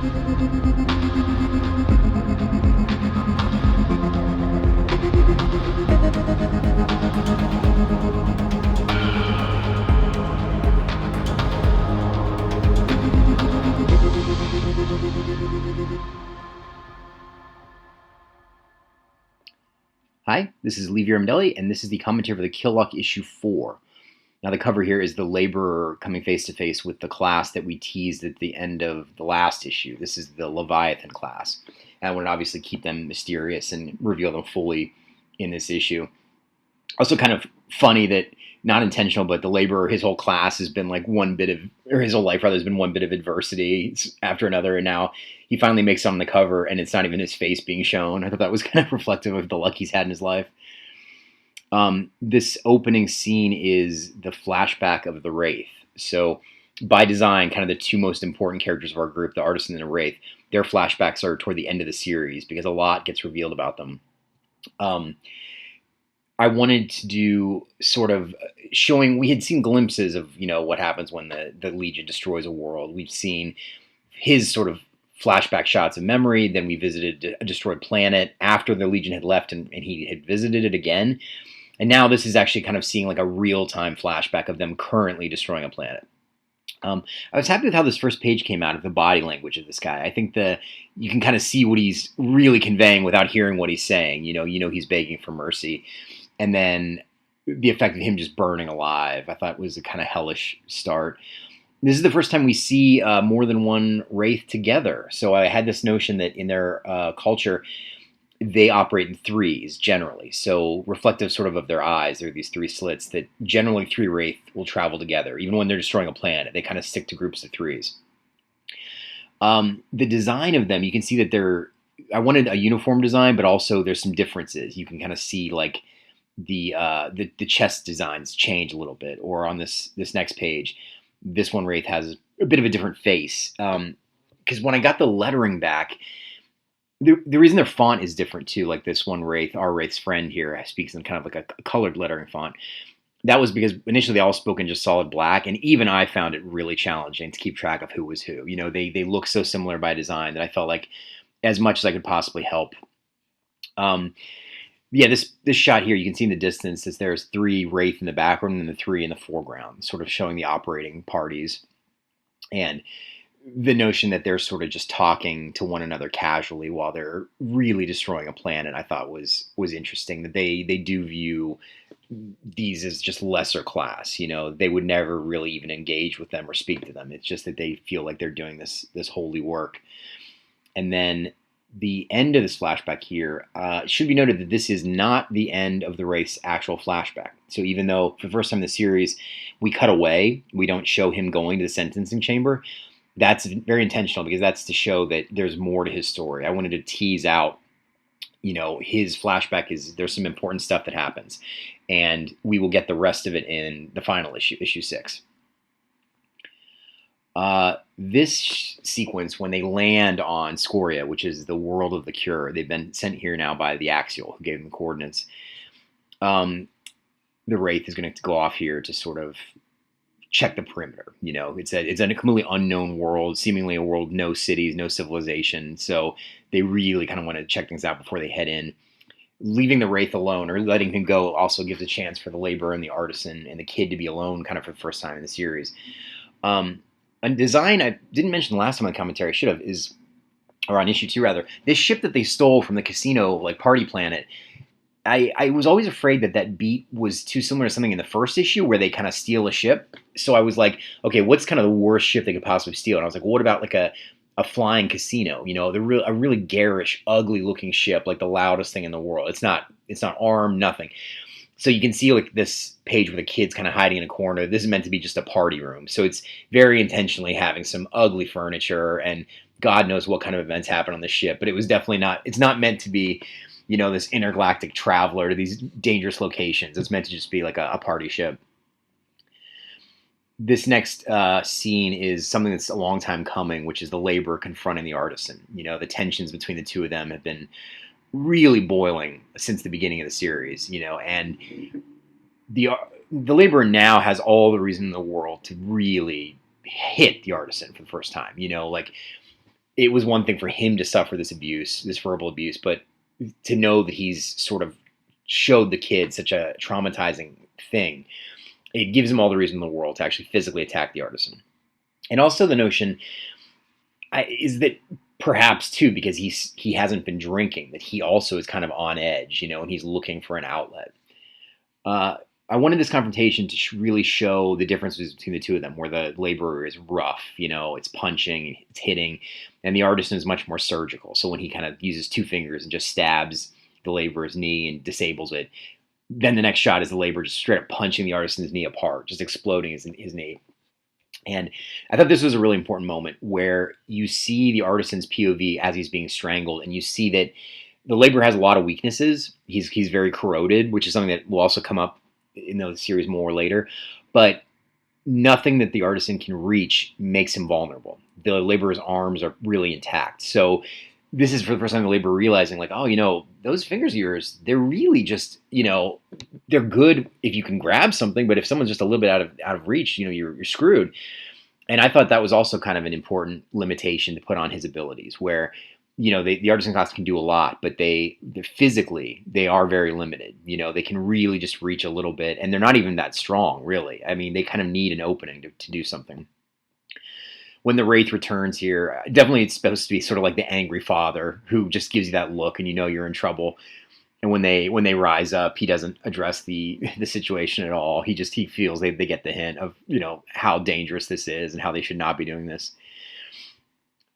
Hi, this is Lee Viramondelli, and this is the commentary for the Kill Luck issue 4. Now, the cover here is the Laborer coming face to face with the class that we teased at the end of the last issue. This is the Leviathan class. And I wanted to obviously keep them mysterious and reveal them fully in this issue. Also, kind of funny that, not intentional, but the Laborer, his whole class has been like his whole life rather, has been one bit of adversity after another, and now he finally makes it on the cover, and it's not even his face being shown. I thought that was kind of reflective of the luck he's had in his life. This opening scene is the flashback of the Wraith. So, by design, kind of the two most important characters of our group, the Artisan and the Wraith, their flashbacks are toward the end of the series because a lot gets revealed about them. I wanted to do sort of showing, we had seen glimpses of, what happens when the Legion destroys a world. We've seen his sort of flashback shots of memory. Then we visited a destroyed planet after the Legion had left and he had visited it again. And now this is actually kind of seeing like a real-time flashback of them currently destroying a planet. I was happy with how this first page came out of the body language of this guy. I think you can kind of see what he's really conveying without hearing what he's saying. He's begging for mercy. And then the effect of him just burning alive, I thought was a kind of hellish start. This is the first time we see more than one Wraith together. So I had this notion that in their culture, they operate in threes generally. So reflective sort of their eyes, there are these three slits that generally three Wraith will travel together. Even when they're destroying a planet, they kind of stick to groups of threes. The design of them, you can see that I wanted a uniform design, but also there's some differences. You can kind of see like the chest designs change a little bit. Or on this next page, this one Wraith has a bit of a different face. Because when I got the lettering back, the reason their font is different too, like this one Wraith, our Wraith's friend here, speaks in kind of like a colored lettering font. That was because initially they all spoke in just solid black, and even I found it really challenging to keep track of who was who. They look so similar by design that I felt like as much as I could possibly help. This shot here, you can see in the distance that there's three Wraith in the background and the three in the foreground, sort of showing the operating parties. And the notion that they're sort of just talking to one another casually while they're really destroying a planet, I thought was interesting. That they do view these as just lesser class. They would never really even engage with them or speak to them. It's just that they feel like they're doing this holy work. And then the end of this flashback here, it should be noted that this is not the end of the Wraith's actual flashback. So even though for the first time in the series we cut away, we don't show him going to the sentencing chamber, that's very intentional because that's to show that there's more to his story. I wanted to tease out, his flashback there's some important stuff that happens, and we will get the rest of it in the final issue 6. This sequence, when they land on Scoria, which is the world of the Cure, they've been sent here now by the Axial, who gave them coordinates. The Wraith is going to go off here to sort of check the perimeter. It's a completely unknown world, seemingly a world, no cities, no civilization. So they really kind of want to check things out before they head in. Leaving the Wraith alone or letting him go also gives a chance for the Laborer and the Artisan and the kid to be alone kind of for the first time in the series. A design I didn't mention last time on the commentary, I should have, or on issue 2 rather, this ship that they stole from the casino, like Party Planet, I was always afraid that beat was too similar to something in the first issue where they kind of steal a ship. So I was like, okay, what's kind of the worst ship they could possibly steal? And I was like, well, what about like a flying casino? A really garish, ugly looking ship, like the loudest thing in the world. It's not armed, nothing. So you can see like this page where the kid's kind of hiding in a corner. This is meant to be just a party room. So it's very intentionally having some ugly furniture and God knows what kind of events happen on the ship. But it was definitely it's not meant to be, this intergalactic traveler to these dangerous locations. It's meant to just be like a party ship. This next scene is something that's a long time coming, which is the Laborer confronting the Artisan. The tensions between the two of them have been really boiling since the beginning of the series, and the Laborer now has all the reason in the world to really hit the Artisan for the first time. it was one thing for him to suffer this abuse, this verbal abuse, but to know that he's sort of showed the kid such a traumatizing thing, it gives him all the reason in the world to actually physically attack the artisan. And also the notion is that perhaps too, because he hasn't been drinking, that he also is kind of on edge, and he's looking for an outlet. Uh, I wanted this confrontation to really show the differences between the two of them, where the laborer is rough, it's punching, it's hitting, and the artisan is much more surgical. So when he kind of uses two fingers and just stabs the laborer's knee and disables it, then the next shot is the laborer just straight up punching the artisan's knee apart, just exploding his knee. And I thought this was a really important moment where you see the artisan's POV as he's being strangled, and you see that the laborer has a lot of weaknesses. He's very corroded, which is something that will also come up in the series more later. But nothing that the artisan can reach makes him vulnerable. The laborer's arms are really intact. So this is for the first time the laborer realizing, like, oh, those fingers of yours, they're really just, they're good if you can grab something, but if someone's just a little bit out of reach, you're screwed. And I thought that was also kind of an important limitation to put on his abilities, where the artisan class can do a lot, but they're physically, they are very limited. They can really just reach a little bit, and they're not even that strong, really. I mean, they kind of need an opening to do something. When the Wraith returns here, definitely it's supposed to be sort of like the angry father who just gives you that look and you're in trouble. And when they rise up, he doesn't address the situation at all. He feels they get the hint of how dangerous this is and how they should not be doing this.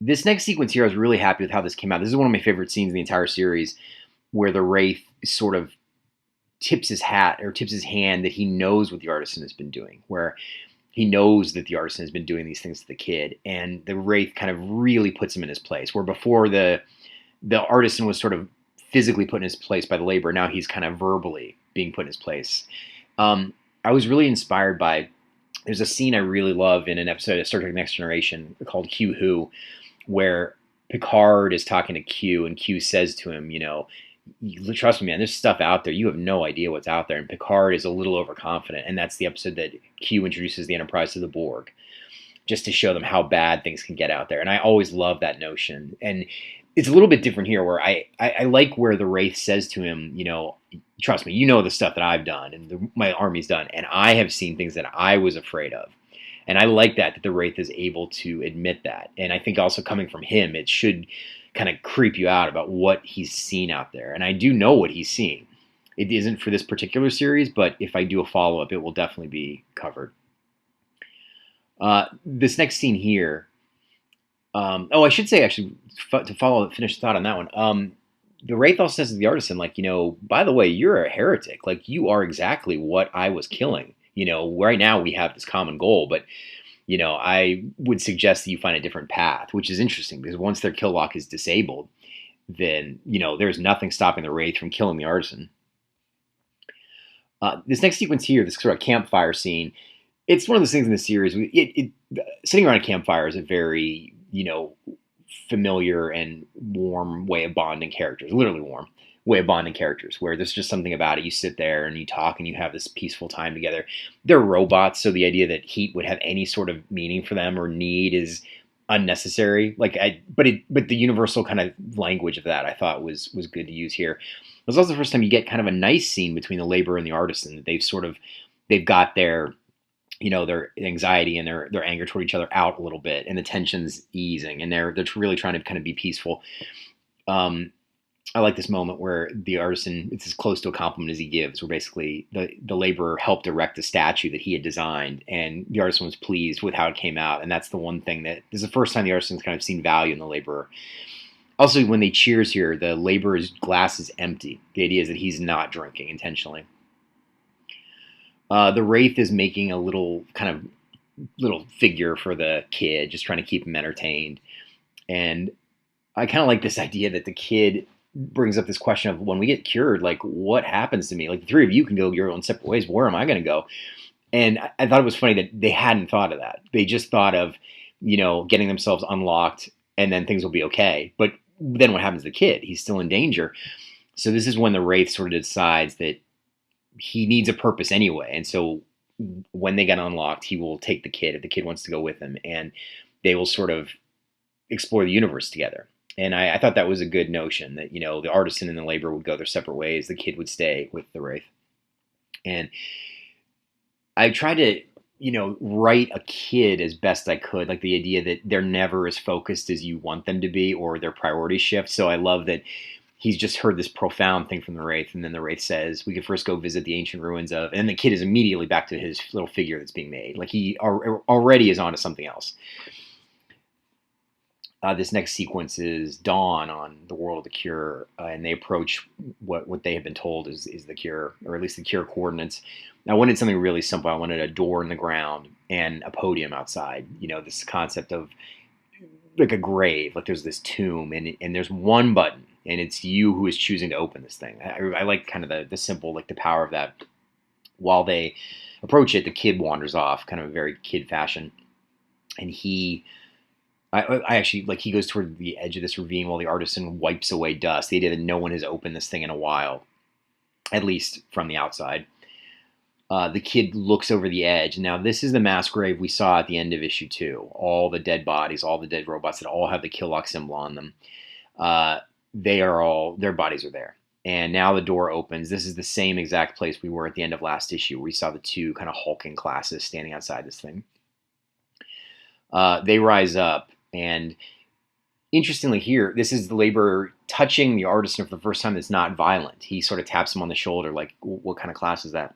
This next sequence here, I was really happy with how this came out. This is one of my favorite scenes in the entire series, where the Wraith sort of tips his hat or tips his hand that he knows what the artisan has been doing, where he knows that the artisan has been doing these things to the kid, and the Wraith kind of really puts him in his place, where before the artisan was sort of physically put in his place by the laborer, now he's kind of verbally being put in his place. I was really inspired by, there's a scene I really love in an episode of Star Trek Next Generation called Q Who, where Picard is talking to Q, and Q says to him, trust me, man, there's stuff out there. You have no idea what's out there. And Picard is a little overconfident. And that's the episode that Q introduces the Enterprise to the Borg, just to show them how bad things can get out there. And I always love that notion. And it's a little bit different here, where I like where the Wraith says to him, trust me, you know the stuff that I've done and my army's done. And I have seen things that I was afraid of. And I like that the Wraith is able to admit that. And I think also coming from him, it should kind of creep you out about what he's seen out there. And I do know what he's seeing. It isn't for this particular series, but if I do a follow-up, it will definitely be covered. This next scene here, I should say, actually, to finish the thought on that one, the Wraith also says to the artisan, like, by the way, you're a heretic. Like, you are exactly what I was killing. Right now we have this common goal, but I would suggest that you find a different path, which is interesting because once their kill lock is disabled, then, there's nothing stopping the Wraith from killing the artisan. This next sequence here, this sort of campfire scene, it's one of those things in the series. Sitting around a campfire is a very, familiar and warm way of bonding characters, literally warm way of bonding characters, where there's just something about it. You sit there and you talk and you have this peaceful time together. They're robots, so the idea that heat would have any sort of meaning for them or need is unnecessary. But the universal kind of language of that I thought was good to use here. It was also the first time you get kind of a nice scene between the laborer and the artisan. They've got their their anxiety and their anger toward each other out a little bit, and the tension's easing, and they're really trying to kind of be peaceful. I like this moment where the artisan, it's as close to a compliment as he gives, where basically the laborer helped erect a statue that he had designed, and the artisan was pleased with how it came out. And that's the one thing that this is the first time the artisan's kind of seen value in the laborer. Also, when they cheers here, the laborer's glass is empty. The idea is that he's not drinking intentionally. The Wraith is making a little figure for the kid, just trying to keep him entertained. And I kind of like this idea that the kid brings up this question of, when we get cured, like, what happens to me? Like, the three of you can go your own separate ways. Where am I going to go? And I thought it was funny that they hadn't thought of that. They just thought of, getting themselves unlocked and then things will be okay. But then what happens to the kid? He's still in danger. So this is when the Wraith sort of decides that he needs a purpose anyway. And so when they get unlocked, he will take the kid if the kid wants to go with him. And they will sort of explore the universe together. And I thought that was a good notion that, the artisan and the laborer would go their separate ways. The kid would stay with the wraith. And I tried to, write a kid as best I could, like the idea that they're never as focused as you want them to be, or their priorities shift. So I love that he's just heard this profound thing from the wraith, and then the wraith says, "We could first go visit the ancient ruins of," and the kid is immediately back to his little figure that's being made. Like he already is onto something else. This next sequence is dawn on the world of the cure, and they approach what they have been told is the cure, or at least the cure coordinates. I wanted something really simple. I wanted a door in the ground and a podium outside. This concept of like a grave, like there's this tomb, and there's one button, and it's you who is choosing to open this thing. I like kind of the simple, like the power of that. While they approach it, the kid wanders off, kind of a very kid fashion, and I actually, like, he goes toward the edge of this ravine while the artisan wipes away dust. The idea that no one has opened this thing in a while, at least from the outside. The kid looks over the edge. Now, this is the mass grave we saw at the end of issue 2. All the dead bodies, all the dead robots that all have the Killlock symbol on them. Their bodies are there. And now the door opens. This is the same exact place we were at the end of last issue, where we saw the two kind of hulking classes standing outside this thing. They rise up. And interestingly here, this is the laborer touching the artisan for the first time that's not violent. He sort of taps him on the shoulder, like, what kind of class is that?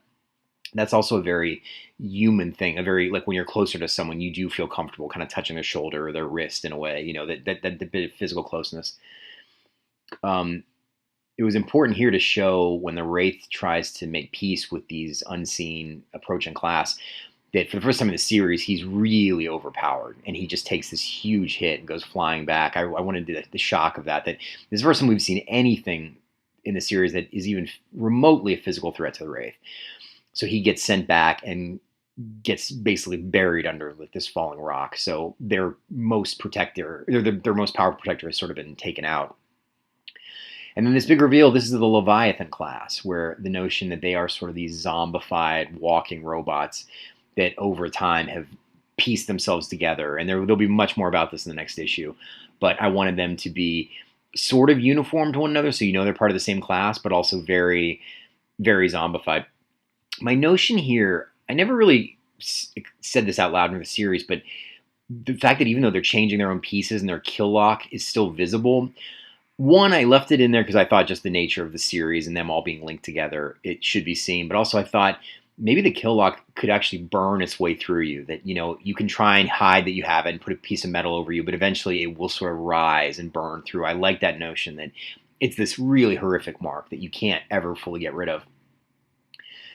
That's also a very human thing, a very, like, when you're closer to someone, you do feel comfortable kind of touching their shoulder or their wrist in a way, that bit of physical closeness. It was important here to show when the wraith tries to make peace with these unseen approaching class, that for the first time in the series, he's really overpowered, and he just takes this huge hit and goes flying back. I wanted the shock of that this is the first time we've seen anything in the series that is even remotely a physical threat to the wraith. So he gets sent back and gets basically buried under like this falling rock. So their most powerful protector has sort of been taken out. And then this big reveal, this is the Leviathan class, where the notion that they are sort of these zombified walking robots that over time have pieced themselves together. And there'll be much more about this in the next issue. But I wanted them to be sort of uniform to one another, so they're part of the same class, but also very, very zombified. My notion here, I never really said this out loud in the series, but the fact that even though they're changing their own pieces and their kill lock is still visible, one, I left it in there because I thought just the nature of the series and them all being linked together, it should be seen. But also I thought maybe the kill lock could actually burn its way through you, that, you can try and hide that you have it and put a piece of metal over you, but eventually it will sort of rise and burn through. I like that notion that it's this really horrific mark that you can't ever fully get rid of.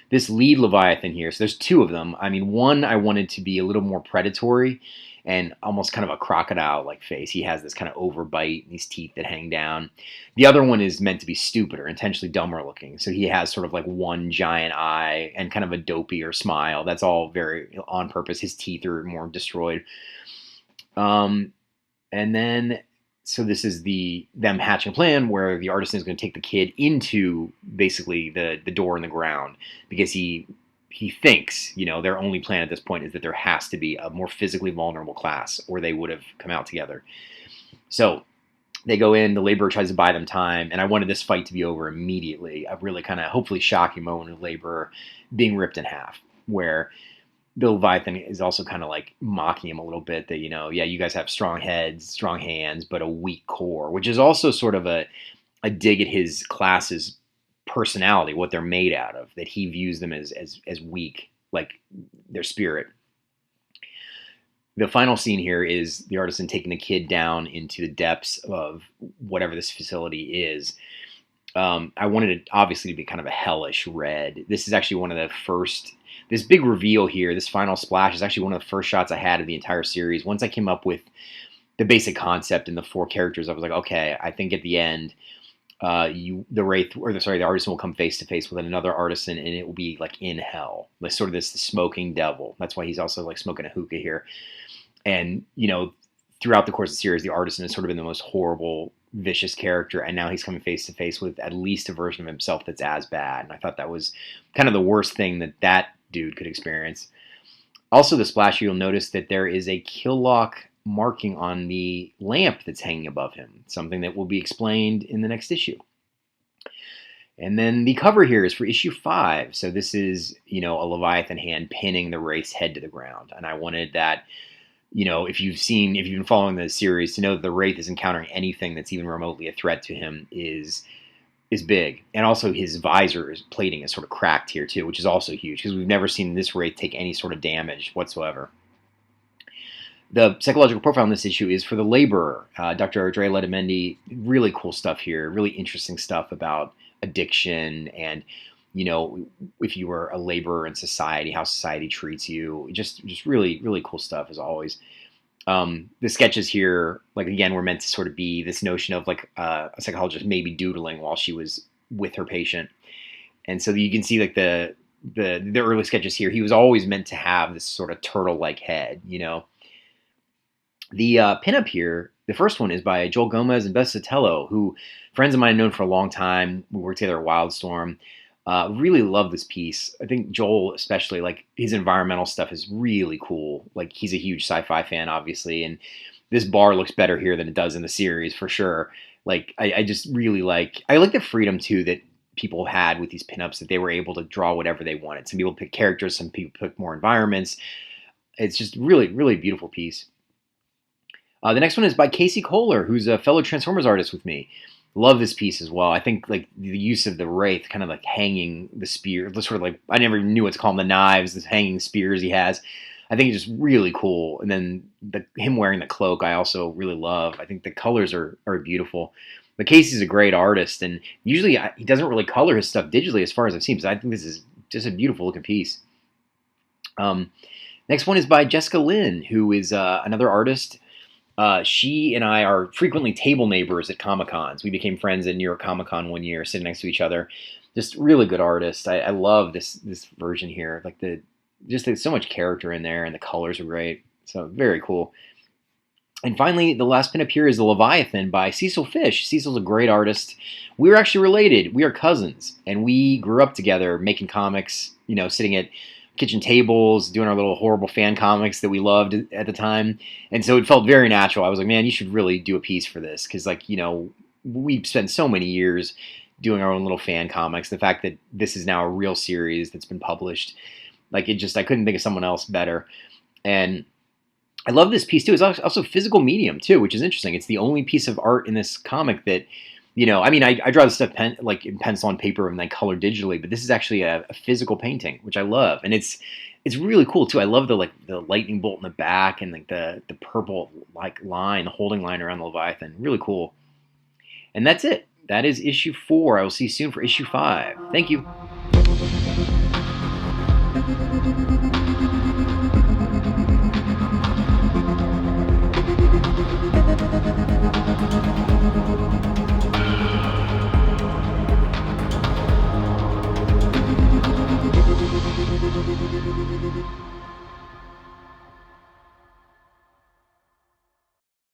This lead Leviathan here, so there's two of them. I mean, one I wanted to be a little more predatory and almost kind of a crocodile-like face. He has this kind of overbite and these teeth that hang down. The other one is meant to be stupider, intentionally dumber looking. So he has sort of like one giant eye and kind of a dopier smile. That's all very on purpose. His teeth are more destroyed. And then, so this is them hatching a plan where the artisan is going to take the kid into basically the door in the ground, because he thinks, their only plan at this point is that there has to be a more physically vulnerable class, or they would have come out together. So they go in, the laborer tries to buy them time, and I wanted this fight to be over immediately. A really kind of hopefully shocking moment of laborer being ripped in half, where the Leviathan is also kind of like mocking him a little bit that, you guys have strong heads, strong hands, but a weak core, which is also sort of a dig at his class's personality, what they're made out of, that he views them as weak, like their spirit. The final scene here is the artisan taking the kid down into the depths of whatever this facility is. I wanted it obviously to be kind of a hellish red. This is actually one of the first, this big reveal here, this final splash is actually one of the first shots I had of the entire series. Once I came up with the basic concept and the 4 characters, I was like, okay, I think at the end, the artisan will come face to face with another artisan, and it will be like in hell, like sort of this smoking devil. That's why he's also like smoking a hookah here. And throughout the course of the series, the artisan has sort of been the most horrible, vicious character, and now he's coming face to face with at least a version of himself that's as bad. And I thought that was kind of the worst thing that dude could experience. Also, the splash, you'll notice that there is a kill lock marking on the lamp that's hanging above him, something that will be explained in the next issue. And then the cover here is for issue 5. So this is, a Leviathan hand pinning the Wraith's head to the ground. And I wanted that, if you've been following the series, to know that the Wraith is encountering anything that's even remotely a threat to him is big. And also his plating is sort of cracked here too, which is also huge because we've never seen this Wraith take any sort of damage whatsoever. The psychological profile in this issue is for the Laborer, Dr. Andrea Letamendi. Really cool stuff here, really interesting stuff about addiction and, if you were a laborer in society, how society treats you. Just really, really cool stuff as always. The sketches here, again, were meant to sort of be this notion of a psychologist maybe doodling while she was with her patient. And so you can see the early sketches here, he was always meant to have this sort of turtle-like head, The pinup here, the first one, is by Joel Gomez and Beth Sotelo, who friends of mine have known for a long time. We worked together at Wildstorm. Really love this piece. I think Joel, especially, his environmental stuff is really cool. He's a huge sci-fi fan, obviously, and this bar looks better here than it does in the series for sure. I just really I like the freedom too that people had with these pinups, that they were able to draw whatever they wanted. Some people pick characters, some people pick more environments. It's just really, really beautiful piece. The next one is by Casey Kohler, who's a fellow Transformers artist with me. Love this piece as well. I think the use of the Wraith, kind of hanging the spear, sort of I never even knew what to call them, the knives, the hanging spears he has. I think it's just really cool. And then him wearing the cloak, I also really love. I think the colors are beautiful. But Casey's a great artist, and usually he doesn't really color his stuff digitally, as far as I've seen. So I think this is just a beautiful looking piece. Next one is by Jessica Lynn, who is another artist. She and I are frequently table neighbors at Comic-Cons. We became friends at New York Comic Con one year, sitting next to each other. Just really good artist. I love this version here. There's so much character in there, and the colors are great. So very cool. And finally, the last pinup here is the Leviathan by Cecil Fish. Cecil's a great artist. We're actually related. We are cousins, and we grew up together making comics. Sitting at kitchen tables, doing our little horrible fan comics that we loved at the time. And so it felt very natural. I was like, man, you should really do a piece for this. Because, we've spent so many years doing our own little fan comics. The fact that this is now a real series that's been published, I couldn't think of someone else better. And I love this piece, too. It's also physical medium, too, which is interesting. It's the only piece of art in this comic that, I draw this stuff in pencil on paper and then color digitally, but this is actually a physical painting, which I love. And it's really cool, too. I love the lightning bolt in the back and the purple line, the holding line around the Leviathan. Really cool. And that's it. That is issue 4. I will see you soon for issue 5. Thank you.